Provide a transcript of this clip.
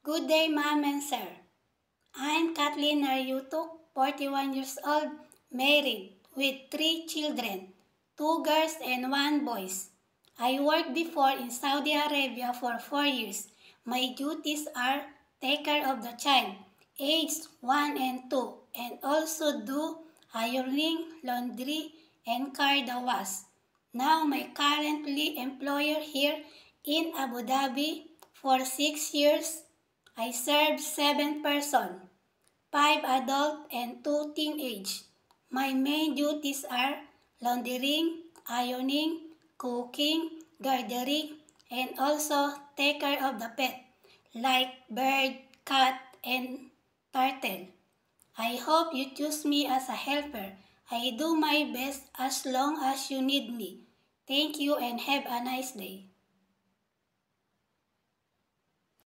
Good day, ma'am and sir. I'm Kathleen Naryutuk, 41 years old, married, with 3 children, 2 girls and 1 boy. I worked before in Saudi Arabia for 4 years. My duties are take care of the child, aged 1 and 2, and also do ironing, laundry, and car wash. Now my currently employer here in Abu Dhabi for 6 years. I served 7 persons, 5 adult and 2 teenage. My main duties are laundering, ironing, cooking, gardening, and also take care of the pet, like bird, cat, and turtle. I hope you choose me as a helper. I do my best as long as you need me. Thank you and have a nice day.